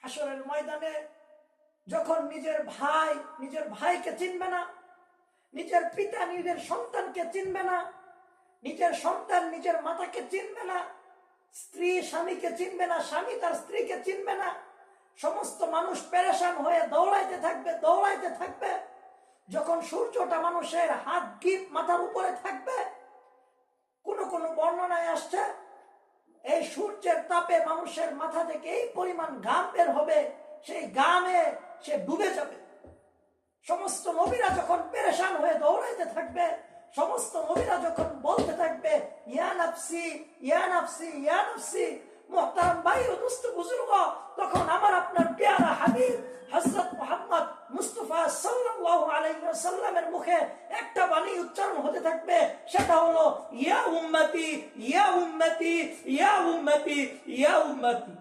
হাসরের ময়দানে যখন নিজের ভাইকে চিনবে না, নিজের পিতা নিজের সন্তানকে চিনবে না, নিজের সন্তান নিজের মাতাকে চিনবে না, স্ত্রী স্বামীকে চিনবে না, স্বামী তার স্ত্রীকে চিনবে না, সমস্ত মানুষ পেরেশান হয়ে দৌড়াইতে থাকবে। যখন সূর্যটা মানুষের হাত গিট মাথার উপরে থাকবে, কোন কোন বর্ণনায় আসছে এই সূর্যের তাপে মানুষের মাথা থেকে এই পরিমাণ ঘাম বের হবে, সেই ঘামে সে ডুবে যাবে। সমস্ত নবীরা যখন পেরেশান হয়ে দৌড়াইতে থাকবে, সমস্ত নবীরা যখন বলতে থাকবে ইয়া নাফসি ইয়া নাফসি ইয়া নাফসি, মুহতারাম ভাই ও দোস্ত বুজুর্গ, তখন আমার আপনার প্যারা হাবিব হযরত মুহাম্মদ মুস্তাফা সাল্লাল্লাহু আলাইহি ওয়াসাল্লামের মুখে একটা বাণী উচ্চারণ হতে থাকবে, সেটা হলো ইয়া উম্মতি ইয়া উম্মতি ইয়া উম্মতি ইয়া উম্মতি।